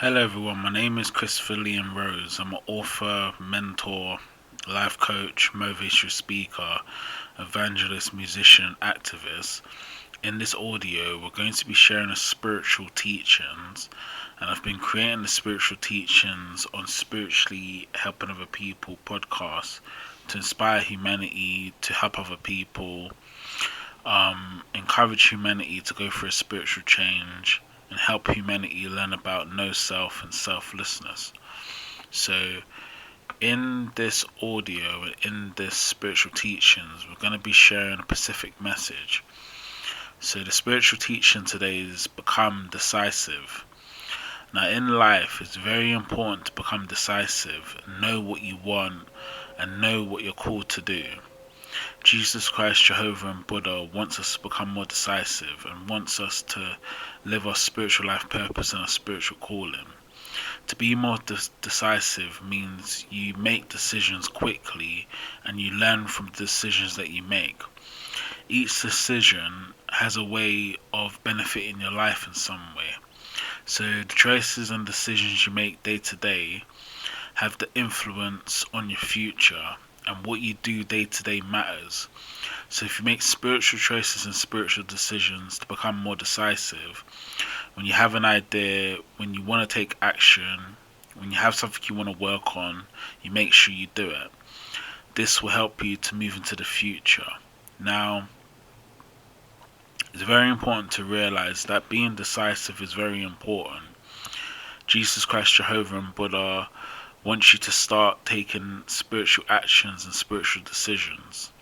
Hello everyone, my name is Christopher Liam Rose. I'm an author, mentor, life coach, motivational speaker, evangelist, musician, activist. In this audio, we're going to be sharing the spiritual teachings, and I've been creating the spiritual teachings on Spiritually Helping Other People podcast to inspire humanity, to help other people, encourage humanity to go through a spiritual change, and help humanity learn about no self and selflessness. So, in this audio and in this spiritual teachings, we're going to be sharing a specific message. So, the spiritual teaching today is become decisive. Now, in life, it's very important to become decisive, know what you want, and know what you're called to do. Jesus Christ, Jehovah, and Buddha wants us to become more decisive and wants us to live our spiritual life purpose and our spiritual calling. To be more decisive means you make decisions quickly and you learn from the decisions that you make. Each decision has a way of benefiting your life in some way. So the choices and decisions you make day to day have the influence on your future, and what you do day to day matters. So if you make spiritual choices and spiritual decisions to become more decisive, when you have an idea, when you want to take action, when you have something you want to work on, you make sure you do it. This will help you to move into the future. Now, it's very important to realize that being decisive is very important. Jesus Christ, Jehovah, and Buddha want you to start taking spiritual actions and spiritual decisions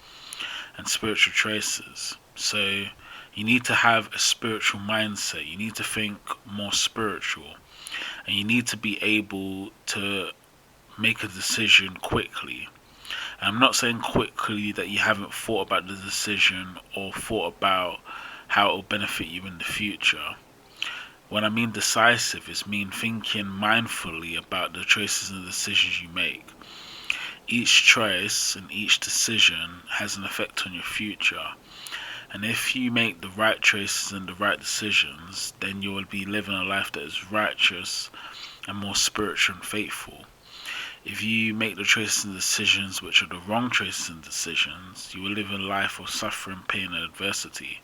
and spiritual choices. So you need to have a spiritual mindset. You need to think more spiritual. And you need to be able to make a decision quickly. And I'm not saying quickly that you haven't thought about the decision or thought about how it will benefit you in the future. When I mean decisive, it's mean thinking mindfully about the choices and decisions you make. Each choice and each decision has an effect on your future. And if you make the right choices and the right decisions, then you will be living a life that is righteous and more spiritual and faithful. If you make the choices and decisions which are the wrong choices and decisions, you will live a life of suffering, pain, and adversity.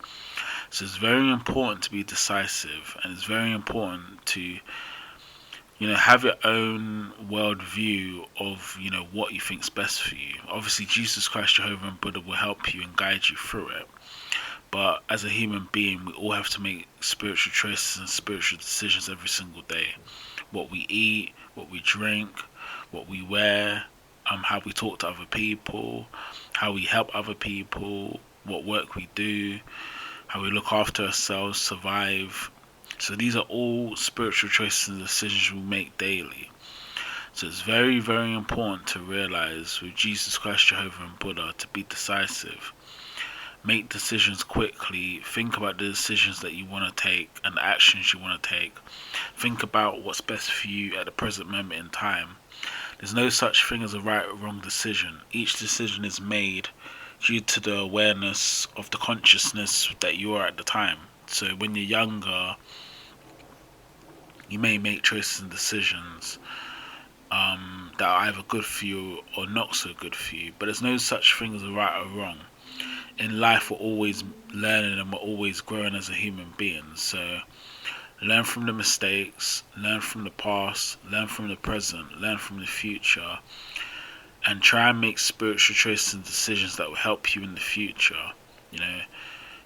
So it's very important to be decisive, and it's very important to, have your own worldview of, what you think's best for you. Obviously, Jesus Christ, Jehovah, and Buddha will help you and guide you through it. But as a human being, we all have to make spiritual choices and spiritual decisions every single day. What we eat, what we drink, what we wear, how we talk to other people, how we help other people, what work we do, how we look after ourselves, survive. So these are all spiritual choices and decisions we make daily. So it's very, very important to realize with Jesus Christ, Jehovah, and Buddha to be decisive. Make decisions quickly. Think about the decisions that you want to take and the actions you want to take. Think about what's best for you at the present moment in time. There's no such thing as a right or wrong decision. Each decision is made due to the awareness of the consciousness that you are at the time. So when you're younger, you may make choices and decisions that are either good for you or not so good for you. But there's no such thing as a right or wrong. In life, we're always learning and we're always growing as a human being. So learn from the mistakes, learn from the past, learn from the present, learn from the future, and try and make spiritual choices and decisions that will help you in the future.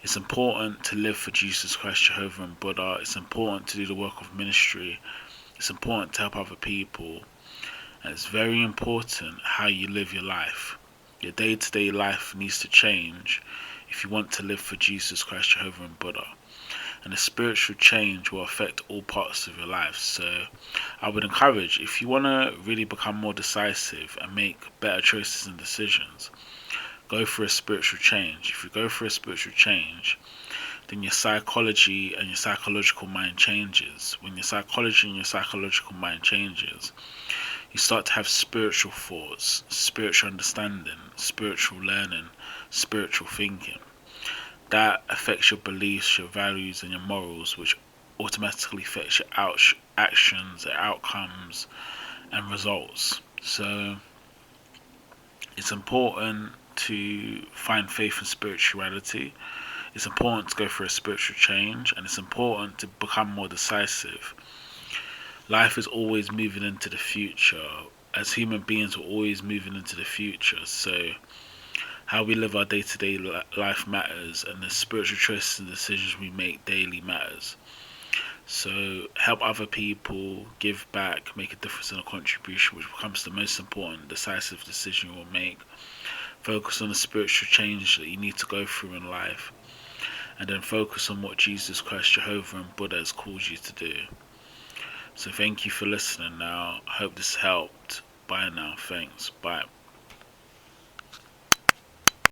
It's important to live for Jesus Christ, Jehovah, and Buddha. It's important to do the work of ministry. It's important to help other people. And it's very important how you live your life. Your day-to-day life needs to change if you want to live for Jesus Christ, Jehovah, and Buddha. And the spiritual change will affect all parts of your life. So I would encourage, if you want to really become more decisive and make better choices and decisions, go for a spiritual change. If you go for a spiritual change, then your psychology and your psychological mind changes. When your psychology and your psychological mind changes, you start to have spiritual thoughts, spiritual understanding, spiritual learning, spiritual thinking. That affects your beliefs, your values, and your morals, which automatically affects your actions, your outcomes, and results. So it's important to find faith in spirituality. It's important to go through a spiritual change, and it's important to become more decisive. Life is always moving into the future. As human beings, we're always moving into the future. So how we live our day-to-day life matters, and the spiritual choices and decisions we make daily matters. So help other people, give back, make a difference and a contribution, which becomes the most important, decisive decision you will make. Focus on the spiritual change that you need to go through in life, and then focus on what Jesus Christ, Jehovah, and Buddha has called you to do. So thank you for listening now. I hope this helped. Bye now. Thanks. Bye.